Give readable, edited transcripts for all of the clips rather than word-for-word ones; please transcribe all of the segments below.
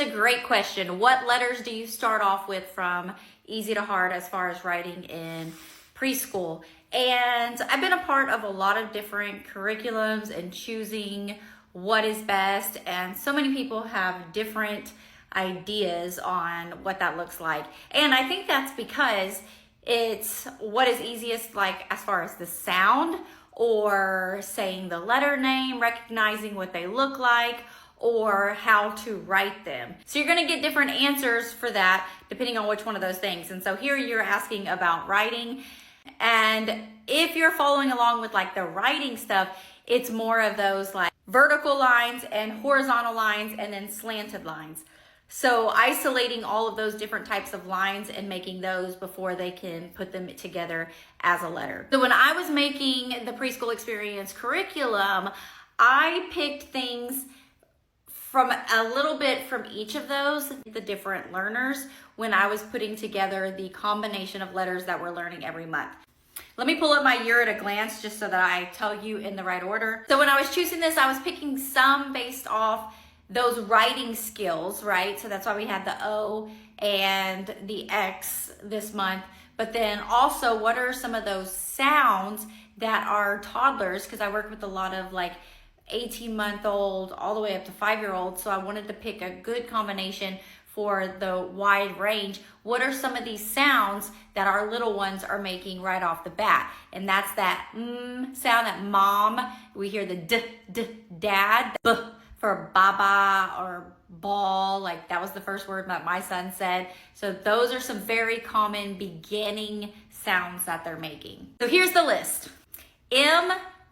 a great question. What letters do you start off with from easy to hard as far as writing in preschool? And I've been a part of a lot of different curriculums and choosing what is best. And so many people have different ideas on what that looks like. And I think that's because it's what is easiest, like as far as the sound or saying the letter name, recognizing what they look like, or how to write them. So you're gonna get different answers for that depending on which one of those things. And so here you're asking about writing. And if you're following along with like the writing stuff, it's more of those like vertical lines and horizontal lines and then slanted lines. So isolating all of those different types of lines and making those before they can put them together as a letter. So when I was making the preschool experience curriculum, I picked things from a little bit from each of those, the different learners, when I was putting together the combination of letters that we're learning every month. Let me pull up my year at a glance just so that I tell you in the right order. So when I was choosing this, I was picking some based off those writing skills, right? So that's why we had the O and the X this month. But then also, what are some of those sounds that are toddlers? Because I work with a lot of like 18-month-old all the way up to 5-year-olds. So I wanted to pick a good combination for the wide range. What are some of these sounds that our little ones are making right off the bat? And that's that sound, that mom. We hear the dad, the b for baba or ball. Like that was the first word that my son said. So those are some very common beginning sounds that they're making. So here's the list.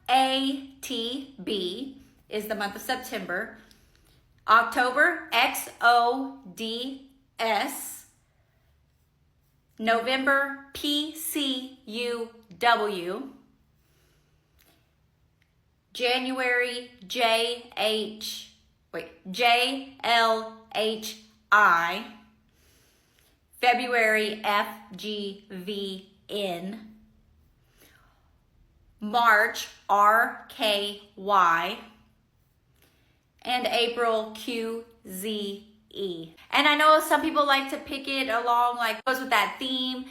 MATB is the month of September. October, XODS. November, PCUW. January, JLHI. February, FGVN. March, RKY. And April, QZE. And I know some people like to pick it along, like goes with that theme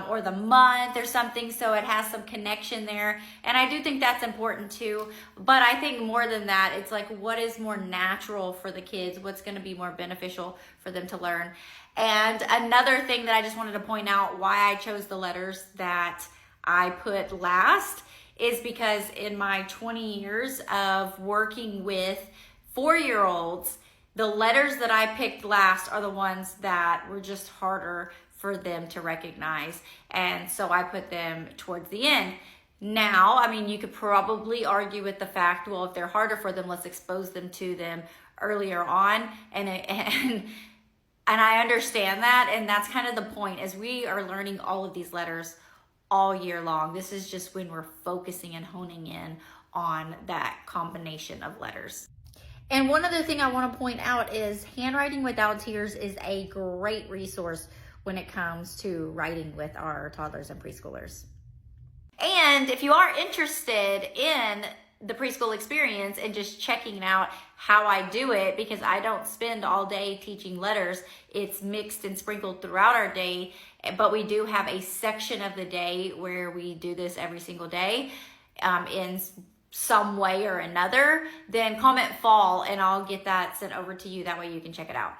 or the month or something, so it has some connection there. And I do think that's important too. But I think more than that, it's like what is more natural for the kids, what's going to be more beneficial for them to learn. And another thing that I just wanted to point out why I chose the letters that I put last is because in my 20 years of working with 4-year-olds, the letters that I picked last are the ones that were just harder for them to recognize. And so I put them towards the end. Now, I mean, you could probably argue with the fact, well, if they're harder for them, let's expose them to them earlier on. And I understand that. And that's kind of the point, as we are learning all of these letters all year long. This is just when we're focusing and honing in on that combination of letters. And one other thing I want to point out is Handwriting Without Tears is a great resource when it comes to writing with our toddlers and preschoolers. And if you are interested in the preschool experience and just checking out how I do it, because I don't spend all day teaching letters, it's mixed and sprinkled throughout our day, but we do have a section of the day where we do this every single day in some way or another, then comment fall and I'll get that sent over to you. That way you can check it out.